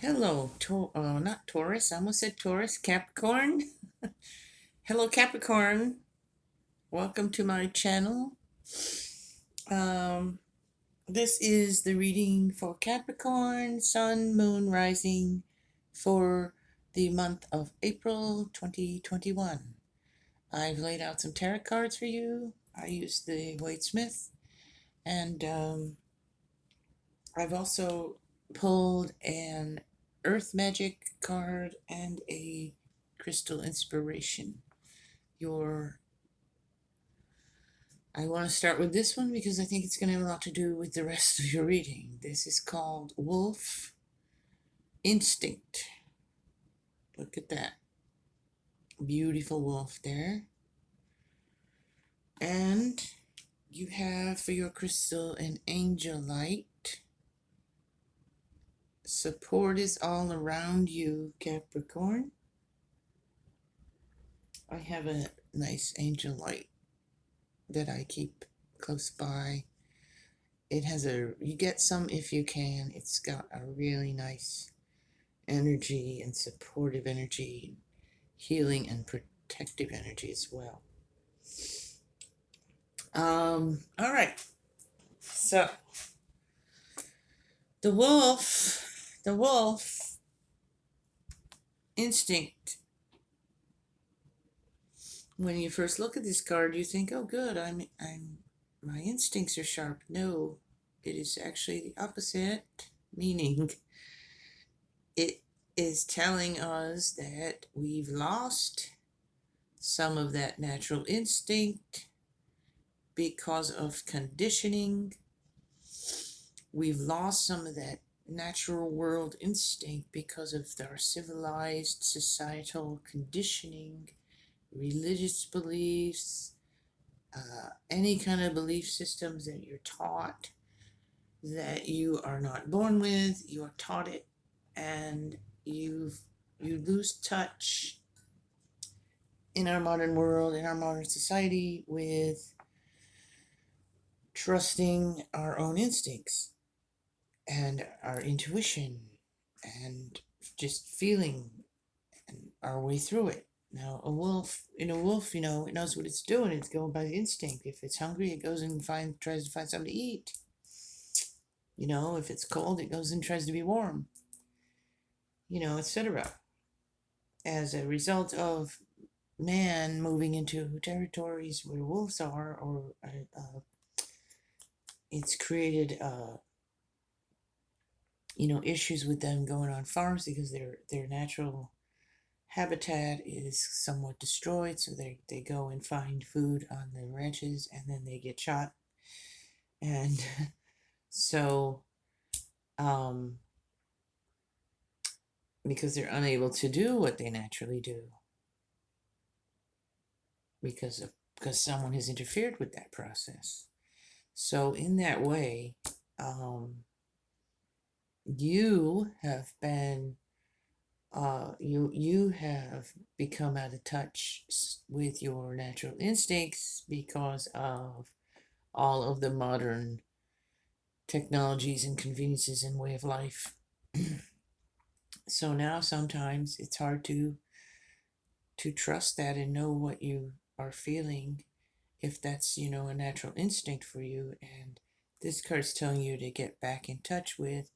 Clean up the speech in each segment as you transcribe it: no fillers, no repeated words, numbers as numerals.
Hello, not Taurus. I almost said Taurus. Capricorn. Hello, Capricorn. Welcome to my channel. Um, this is the reading for Capricorn, Sun, Moon, Rising for the month of April 2021. I've laid out some tarot cards for you. I used the Wade Smith, and I've also pulled an Earth Magic card and a Crystal Inspiration. Your I want to start with this one because I think it's going to have a lot to do with the rest of your reading. This is called Wolf Instinct. Look at that. Beautiful wolf there. And you have for your crystal an angel light. Support is all around you, Capricorn. I have a nice angel light that I keep close by. It has you get some if you can. It's got a really nice energy and supportive energy, healing and protective energy as well. All right. So the wolf instinct. When you first look at this card, you think, "Oh, good, my instincts are sharp." No, it is actually the opposite. Meaning, it is telling us that we've lost some of that natural instinct because of conditioning. We've lost some of that natural world instinct because of our civilized societal conditioning, religious beliefs, any kind of belief systems that you're taught that you are not born with. You are taught it, and you lose touch in our modern world, in our modern society, with trusting our own instincts and our intuition and just feeling our way through it. Now, a wolf, it knows what it's doing. It's going by the instinct. If it's hungry, it goes and tries to find something to eat. If it's cold, it goes and tries to be warm. Etc. As a result of man moving into territories where wolves are, or it's created issues with them going on farms because their natural habitat is somewhat destroyed, so they go and find food on the ranches and then they get shot. And so because they're unable to do what they naturally do because someone has interfered with that process. So in that way, you have been you have become out of touch with your natural instincts because of all of the modern technologies and conveniences and way of life. So now sometimes it's hard to trust that and know what you are feeling, if that's a natural instinct for you. And this card's telling you to get back in touch with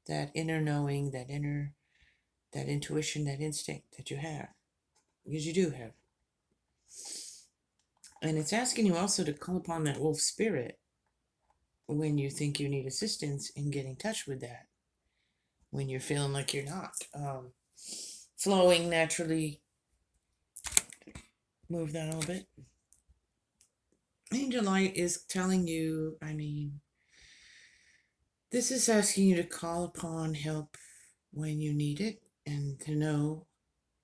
that inner knowing, that intuition, that instinct that you have, because you do have. And it's asking you also to call upon that wolf spirit when you think you need assistance in getting in touch with that, when you're feeling like you're not flowing naturally. Move that a little bit. Angel light is telling you, this is asking you to call upon help when you need it, and to know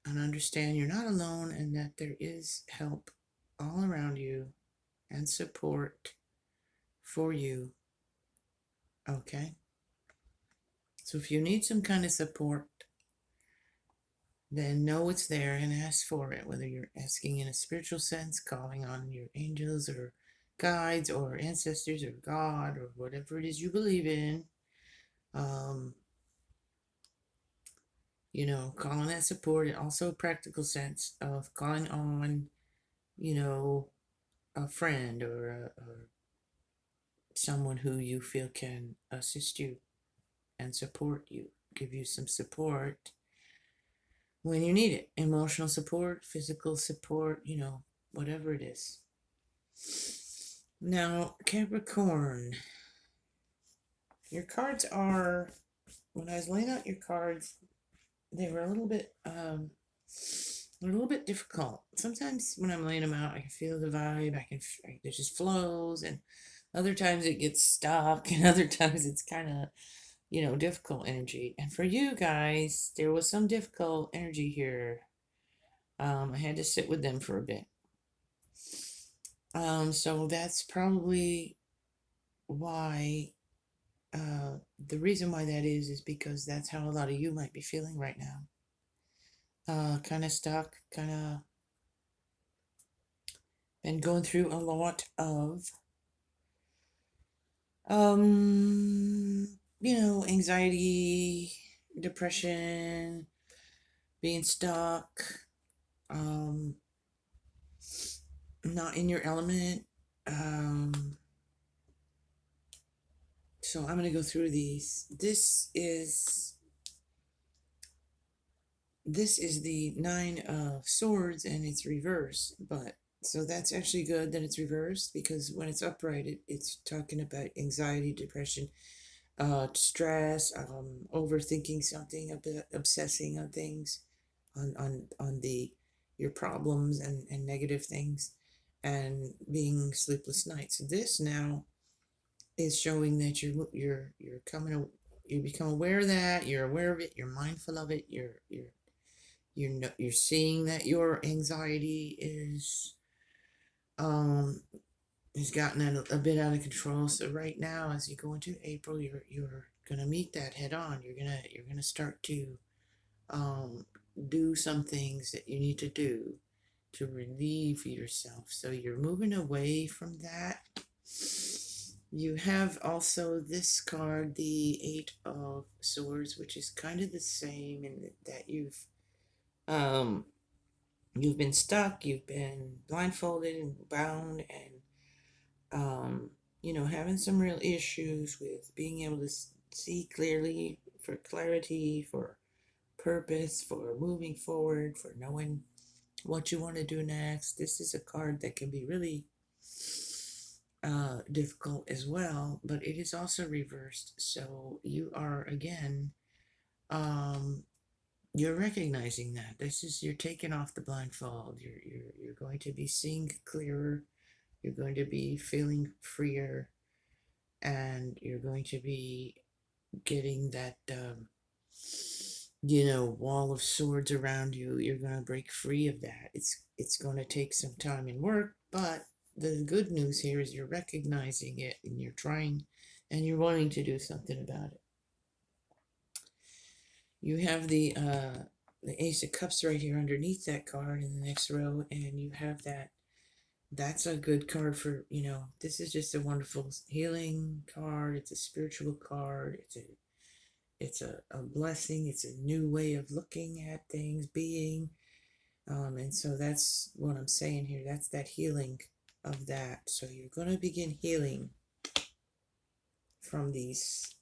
and understand you're not alone, and that there is help all around you and support for you. Okay? So if you need some kind of support, then know it's there and ask for it, whether you're asking in a spiritual sense, calling on your angels or guides or ancestors or God or whatever it is you believe in. calling that support, and also a practical sense of calling on, you know, a friend or someone who you feel can assist you and support you, give you some support when you need it. Emotional support, physical support, whatever it is. Now, Capricorn, your cards are, when I was laying out your cards, they were a little bit difficult. Sometimes when I'm laying them out, I can feel the vibe. It just flows, and other times it gets stuck, and other times it's kind of, difficult energy. And for you guys, there was some difficult energy here. I had to sit with them for a bit. So that's probably why, the reason why that is because that's how a lot of you might be feeling right now. Kind of stuck, kind of been going through a lot of, anxiety, depression, being stuck, um, not in your element. So I'm going to go through these. This is the Nine of Swords, and it's reversed, but so that's actually good that it's reversed, because when it's upright, it's talking about anxiety, depression, stress, overthinking something, a bit obsessing on things, on the your problems and negative things, and being sleepless nights. This now is showing that you become aware of that, you're aware of it, you're mindful of it, you're seeing that your anxiety um has gotten a bit out of control. So right now, as you go into April, you're gonna meet that head on. You're gonna start to um do some things that you need to do to relieve yourself. So you're moving away from that. You have also this card, the Eight of Swords, which is kind of the same in that you've been stuck, you've been blindfolded and bound, and having some real issues with being able to see clearly, for clarity, for purpose, for moving forward, for knowing what you want to do next. This is a card that can be really difficult as well, but it is also reversed. So you are, again, you're recognizing that you're taking off the blindfold. You're going to be seeing clearer. You're going to be feeling freer, and you're going to be getting that wall of swords around you. You're going to break free of that. It's going to take some time and work, but the good news here is you're recognizing it, and you're trying, and you're wanting to do something about it. You have the Ace of Cups right here underneath that card in the next row, and you have that. That's a good card for, this is just a wonderful healing card. It's a spiritual card. It's a blessing. It's a new way of looking at things, being. And so that's what I'm saying here. That's that healing of that. So you're going to begin healing from these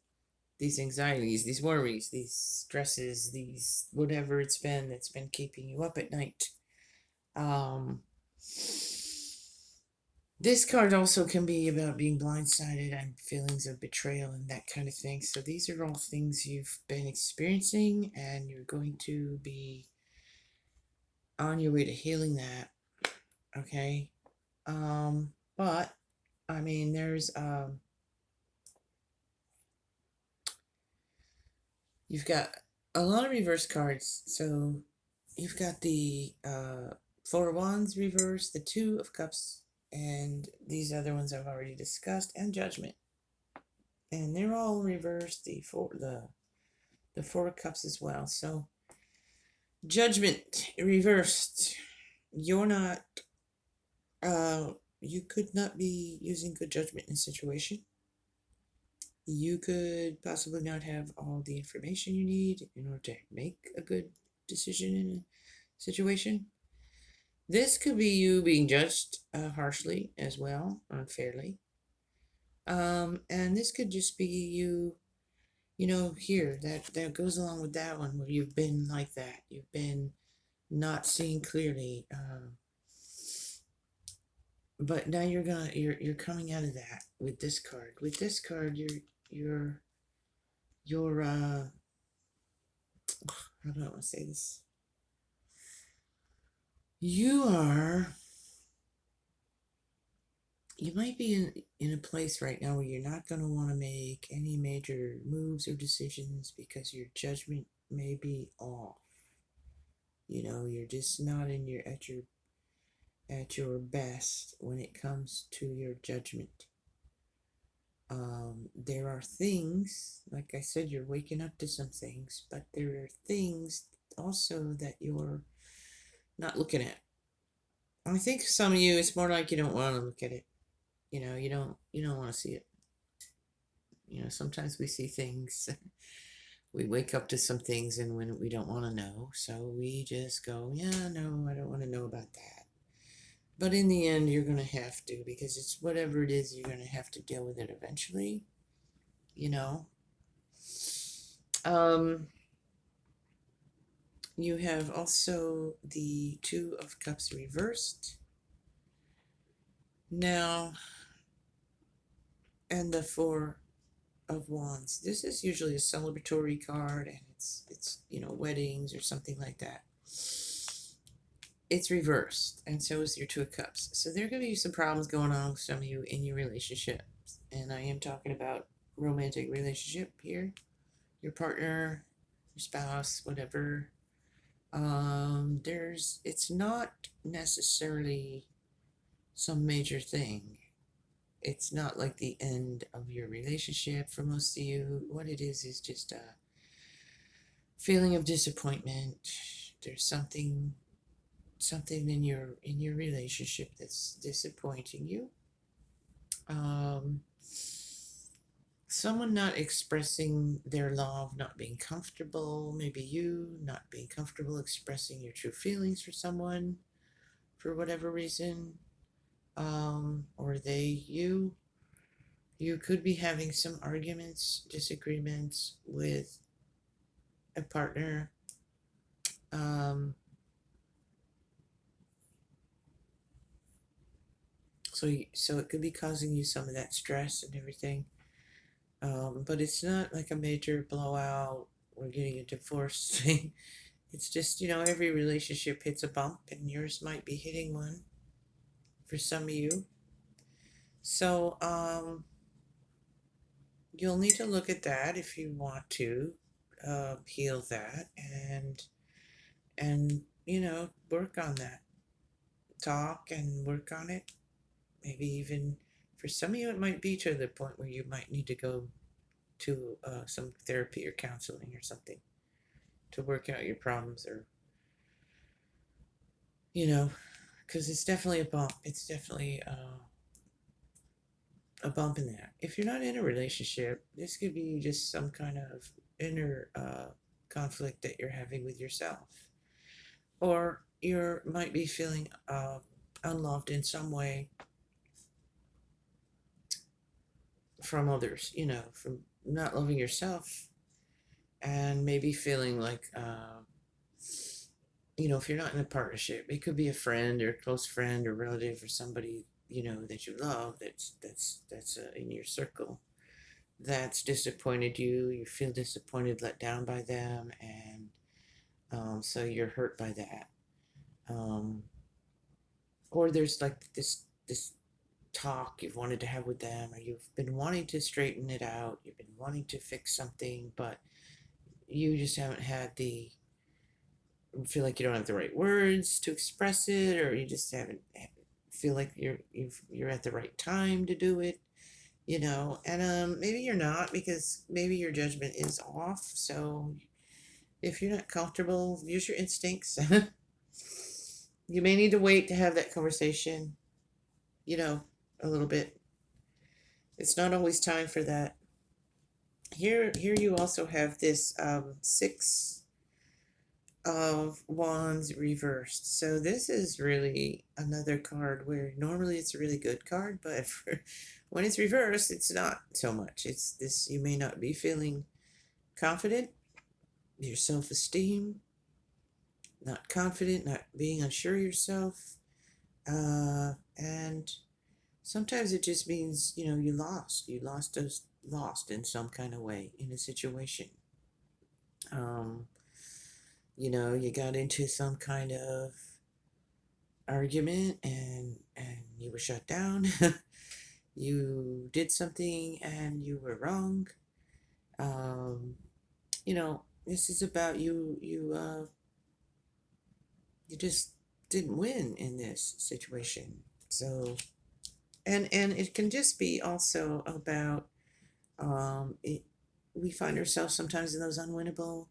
anxieties, these worries, these stresses, these whatever it's been that's been keeping you up at night. This card also can be about being blindsided and feelings of betrayal and that kind of thing. So these are all things you've been experiencing, and you're going to be on your way to healing that. Okay. But I mean, you've got a lot of reverse cards. So you've got the Four of Wands reversed, the Two of Cups, and these other ones I've already discussed, and Judgment. And they're all reversed, the Four of Cups as well. So Judgment reversed. You're not you could not be using good judgment in a situation. You could possibly not have all the information you need in order to make a good decision in a situation. This could be you being judged harshly as well, unfairly. And this could just be you, here that goes along with that one where you've been like that. You've been not seeing clearly. But now you're coming out of that with this card. With this card, you're how do I want to say this? You are you might be in a place right now where you're not going to want to make any major moves or decisions because your judgment may be off. You're just not in your at your best when it comes to your judgment. There are things, like I said, you're waking up to some things, but there are things also that you're not looking at. I think some of you, it's more like you don't want to look at it. You don't want to see it. Sometimes we see things, we wake up to some things, and when we don't want to know, so we just go, yeah, no, I don't want to know about that. But in the end, you're going to have to, because it's whatever it is, you're going to have to deal with it eventually. You know. Um, you have also the Two of Cups reversed. Now, and the Four of Wands. This is usually a celebratory card, and it's weddings or something like that. It's reversed, and so is your Two of Cups. So there are going to be some problems going on with some of you in your relationships, and I am talking about romantic relationship here. Your partner, your spouse, whatever. It's not necessarily some major thing. It's not like the end of your relationship for most of you. What it is just a feeling of disappointment. There's something in your relationship that's disappointing you. Um, Someone not expressing their love, not being comfortable, maybe you not being comfortable expressing your true feelings for someone for whatever reason, or you could be having some arguments, disagreements with a partner. um, so it could be causing you some of that stress and everything. But it's not like a major blowout or getting a divorce thing. It's just, every relationship hits a bump, and yours might be hitting one for some of you. So, you'll need to look at that if you want to heal that and work on that. Talk and work on it. Maybe even for some of you, it might be to the point where you might need to go to some therapy or counseling or something to work out your problems, or because it's definitely a bump. It's definitely a bump in that. If you're not in a relationship, this could be just some kind of inner conflict that you're having with yourself, or you might be feeling unloved in some way from others. From not loving yourself, and maybe feeling like if you're not in a partnership, it could be a friend or a close friend or relative or somebody that you love, that's in your circle, that's disappointed you. You feel disappointed, let down by them, and so you're hurt by that. Um, or there's like this talk you've wanted to have with them, or you've been wanting to straighten it out. You've been wanting to fix something, but you just haven't had the feel like you don't have the right words to express it, or you just haven't feel like you're at the right time to do it. And maybe you're not, because maybe your judgment is off. So if you're not comfortable, use your instincts. You may need to wait to have that conversation, a little bit. It's not always time for that. Here you also have this Six of Wands reversed. So this is really another card where normally it's a really good card, but when it's reversed, it's not so much. It's this, you may not be feeling confident, your self-esteem, not confident, not being unsure of yourself. And sometimes it just means, you lost. Lost in some kind of way in a situation. Um, you got into some kind of argument and you were shut down. You did something and you were wrong. Um, this is about you just didn't win in this situation. So, and it can just be also about it. We find ourselves sometimes in those unwinnable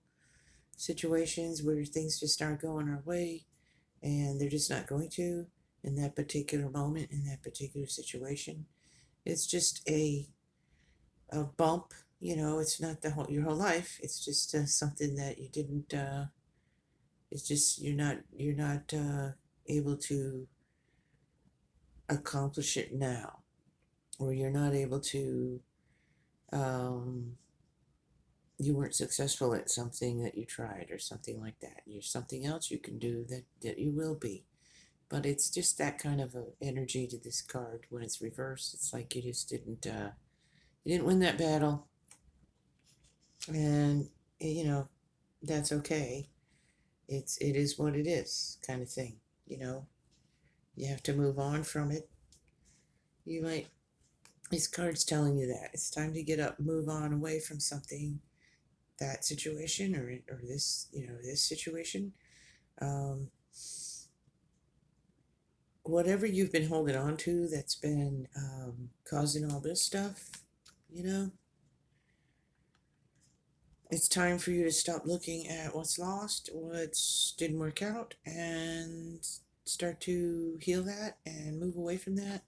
situations where things just aren't going our way, and they're just not going to in that particular moment, in that particular situation. It's just a bump. It's not your whole life. It's just something that you didn't. It's just you're not able to accomplish it now, or you're not able to. Um, you weren't successful at something that you tried, or something like that. There's something else you can do that you will be. But it's just that kind of a energy to this card when it's reversed. It's like you just didn't win that battle, and that's okay. It is what it is, kind of thing. You know, you have to move on from it. You might These cards telling you that it's time to get up, move on away from something, that situation, or this situation. Um, Whatever you've been holding on to that's been causing all this stuff, you know, it's time for you to stop looking at what's lost, what didn't work out, and start to heal that and move away from that,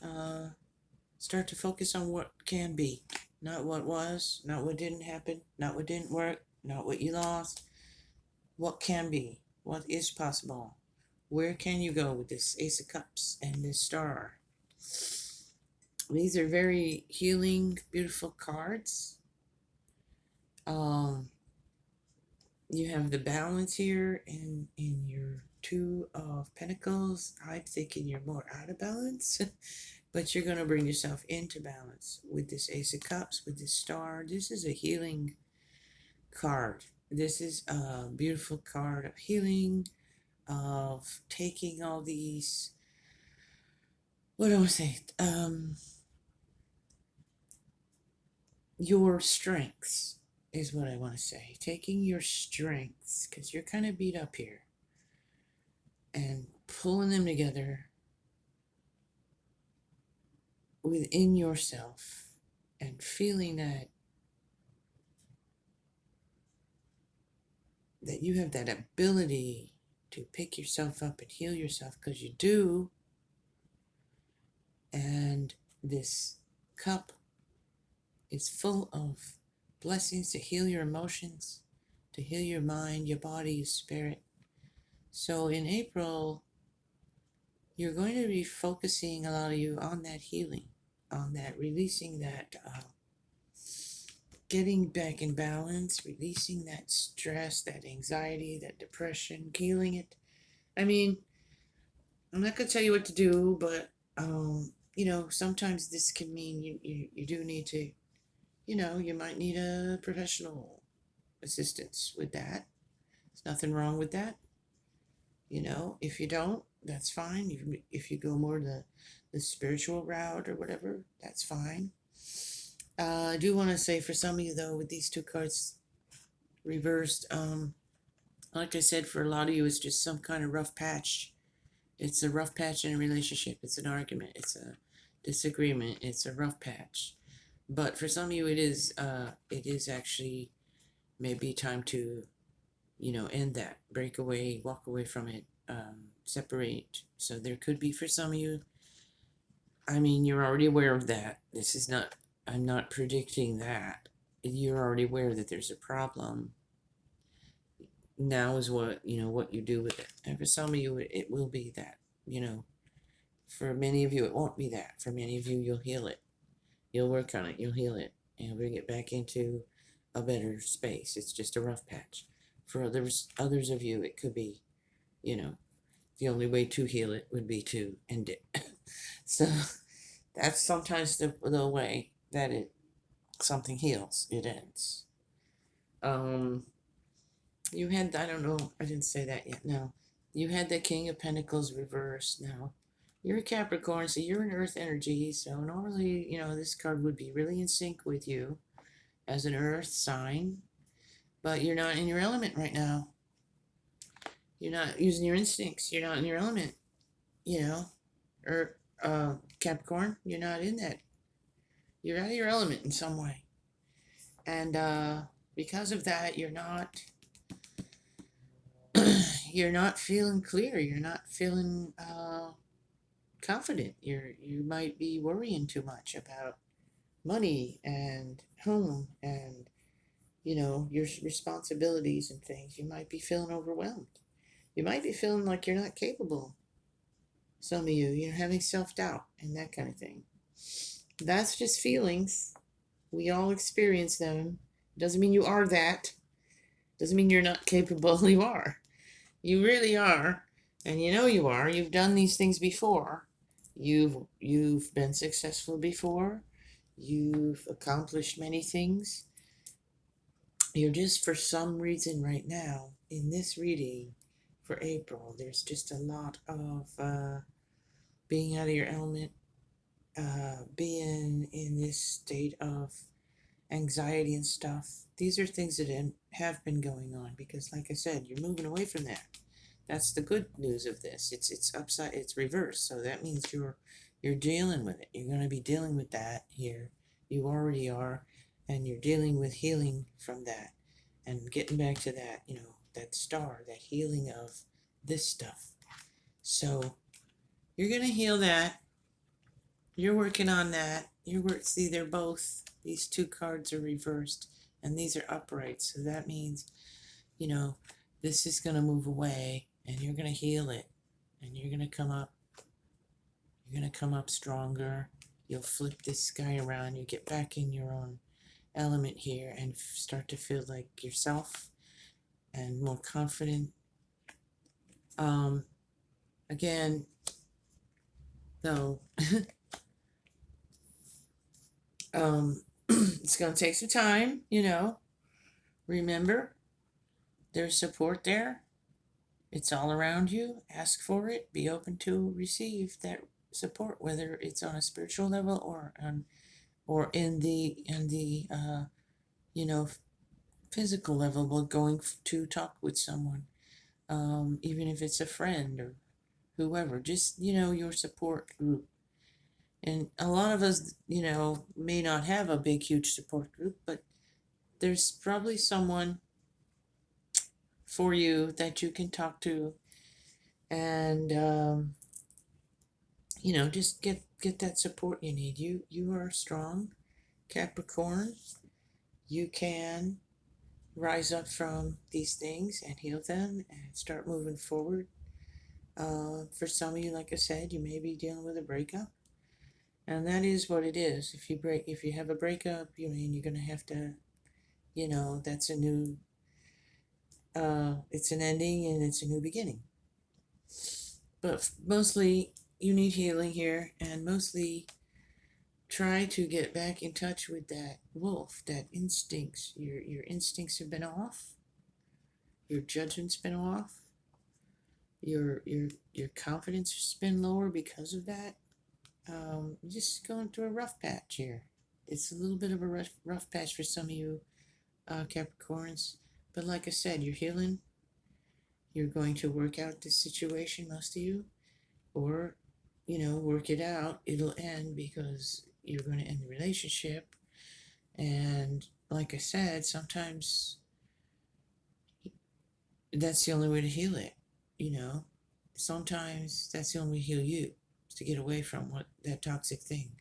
and start to focus on what can be, not what was, not what didn't happen, not what didn't work, not what you lost. What can be, what is possible. Where can you go with this Ace of Cups and this Star? These are very healing, beautiful cards. Um, you have the balance here in your Two of Pentacles. I'm thinking you're more out of balance, but you're going to bring yourself into balance with this Ace of Cups, with this Star. This is a healing card. This is a beautiful card of healing, of taking all these, what do I say, your strengths is what I want to say. Taking your strengths, because you're kind of beat up here, and pulling them together within yourself, and feeling that you have that ability to pick yourself up and heal yourself, because you do. And this cup is full of blessings to heal your emotions, to heal your mind, your body, your spirit. So in April, you're going to be focusing, a lot of you, on that healing, on that releasing, that getting back in balance, releasing that stress, that anxiety, that depression, healing it. I mean, I'm not going to tell you what to do, but sometimes this can mean you do need to, you might need a professional assistance with that. There's nothing wrong with that. If you don't, that's fine. If you go more the spiritual route or whatever, that's fine. I do want to say, for some of you though, with these two cards reversed, like I said, for a lot of you, it's just some kind of rough patch. It's a rough patch in a relationship. It's an argument. It's a disagreement. It's a rough patch. But for some of you, it is actually maybe time to, end that, break away, walk away from it, separate. So there could be, for some of you, I mean, you're already aware of that. This is not I'm not predicting that. You're already aware that there's a problem. Now is what you do with it. And for some of you, it will be that, you know. For many of you, it won't be that. For many of you, you'll heal it. You'll work on it. You'll heal it. And bring it back into a better space. It's just a rough patch. For others of you, it could be, you know, the only way to heal it would be to end it. So that's sometimes the way that something heals. It ends. Um, you had, I don't know, I didn't say that yet. No, you had the King of Pentacles reversed. Now you're a Capricorn, so you're an Earth energy. So normally, this card would be really in sync with you as an Earth sign, but you're not in your element right now. You're not using your instincts. You're not in your element. Or Capricorn, you're not in that. You're out of your element in some way, and because of that, you're not. You're not feeling clear. You're not feeling confident. You might be worrying too much about money and home and your responsibilities and things. You might be feeling overwhelmed. You might be feeling like you're not capable. Some of you're having self-doubt and that kind of thing. That's just feelings. We all experience them. Doesn't mean you are that. Doesn't mean you're not capable. You are. You really are. And you are. You've done these things before. You've been successful before. You've accomplished many things. You're just, for some reason right now, in this reading for April, there's just a lot of being out of your element, being in this state of anxiety and stuff. These are things that have been going on because, like I said, you're moving away from that. That's the good news of this. It's upside. It's reversed. So that means you're dealing with it. You're going to be dealing with that here. You already are, and you're dealing with healing from that, and getting back to that. That star, that healing of this stuff. So you're going to heal that. You're working on that. See, they're both. These two cards are reversed, and these are upright. So that means, this is going to move away, and you're going to heal it, and you're going to come up. You're going to come up stronger. You'll flip this guy around. You get back in your own element here and start to feel like yourself and more confident. Again, though, it's going to take some time, Remember, there's support there. It's all around you. Ask for it. Be open to receive that support, whether it's on a spiritual level or in the physical level, while going to talk with someone, even if it's a friend or whoever. Just your support group. And a lot of us, may not have a big, huge support group, but there's probably someone for you that you can talk to, and just get that support you need. You are strong, Capricorn. You can rise up from these things and heal them and start moving forward. For some of you, like I said, you may be dealing with a breakup, and that is what it is. If you have a breakup, you're gonna have to, that's a new. It's an ending and it's a new beginning. But mostly, you need healing here, and mostly try to get back in touch with that wolf, that instincts. Your instincts have been off. Your judgment's been off. Your confidence has been lower because of that. Just going through a rough patch here. It's a little bit of a rough patch for some of you Capricorns. But like I said, you're healing. You're going to work out this situation, most of you. Or, work it out. It'll end because you're going to end the relationship. And like I said, sometimes that's the only way to heal it. Sometimes that's the only way to heal you, is to get away from that toxic thing.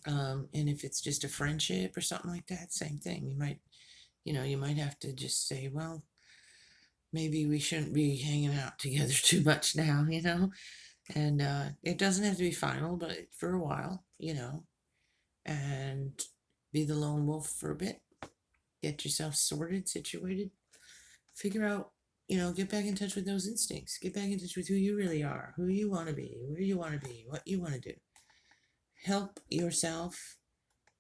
And if it's just a friendship or something like that, same thing. You might have to just say, well, maybe we shouldn't be hanging out together too much now. And it doesn't have to be final, but for a while, and be the lone wolf for a bit. Get yourself sorted, situated, figure out, get back in touch with those instincts. Get back in touch with who you really are, who you want to be, where you want to be, what you want to do. Help yourself,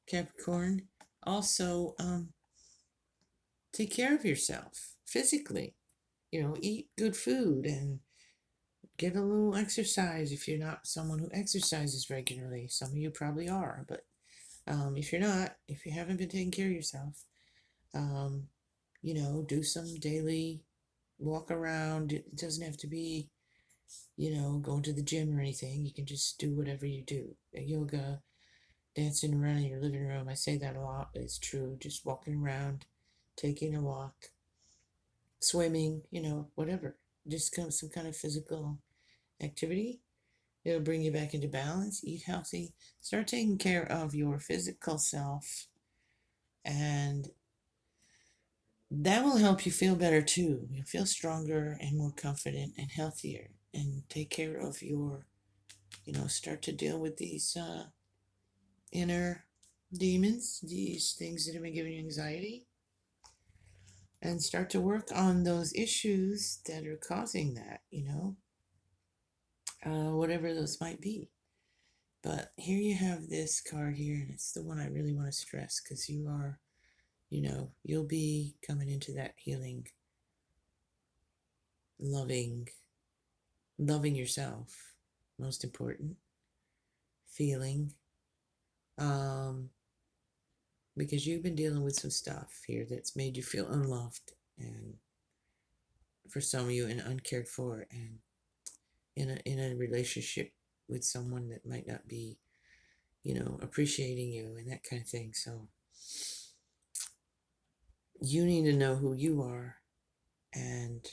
Capricorn. Also, take care of yourself physically. Eat good food and get a little exercise if you're not someone who exercises regularly. Some of you probably are, but if you're not, if you haven't been taking care of yourself, um, do some daily walk around. It doesn't have to be, going to the gym or anything. You can just do whatever you do. Yoga, dancing around in your living room. I say that a lot, but it's true. Just walking around, taking a walk, swimming, whatever. Just some kind of physical activity. It'll bring you back into balance. Eat healthy. Start taking care of your physical self, and that will help you feel better too. You'll feel stronger and more confident and healthier, and take care of start to deal with these inner demons, these things that have been giving you anxiety, and start to work on those issues that are causing that, whatever those might be. But here you have this card here, and it's the one I really want to stress because you'll be coming into that healing, loving yourself, most important, feeling, because you've been dealing with some stuff here that's made you feel unloved, and for some of you, and uncared for, and in a relationship with someone that might not be, appreciating you and that kind of thing. So you need to know who you are, and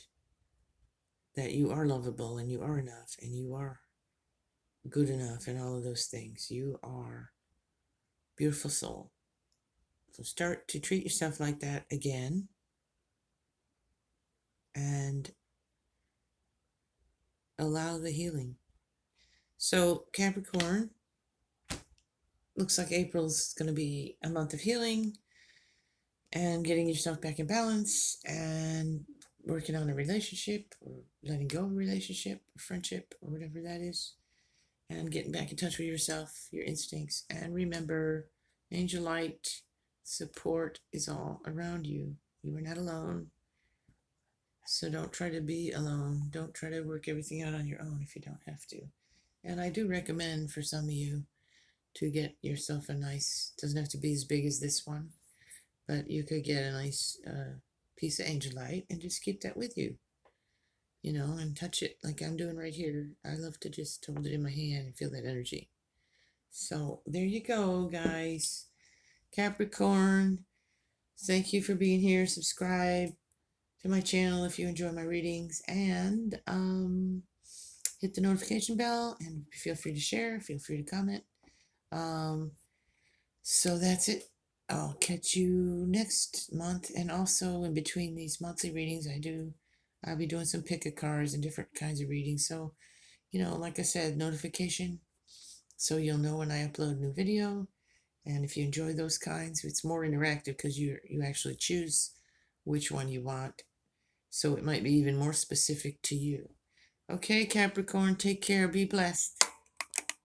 that you are lovable, and you are enough, and you are good enough, and all of those things. You are a beautiful soul. So start to treat yourself like that again, and allow the healing. So Capricorn, looks like April's going to be a month of healing and getting yourself back in balance, and working on a relationship, or letting go of a relationship, or friendship, or whatever that is, and getting back in touch with yourself, your instincts. And remember, angel light support is all around you. You are not alone. So don't try to be alone. Don't try to work everything out on your own if you don't have to. And I do recommend for some of you to get yourself doesn't have to be as big as this one, but you could get a nice piece of angel light and just keep that with you, and touch it like I'm doing right here. I love to just hold it in my hand and feel that energy. So there you go, guys. Capricorn, thank you for being here. Subscribe to my channel if you enjoy my readings, and hit the notification bell, and feel free to share, feel free to comment. So that's it. I'll catch you next month, and also in between these monthly readings, I'll be doing some pick a cards and different kinds of readings. So, like I said, notification, so you'll know when I upload a new video. And if you enjoy those kinds, it's more interactive because you actually choose which one you want. So it might be even more specific to you. Okay, Capricorn, take care. Be blessed.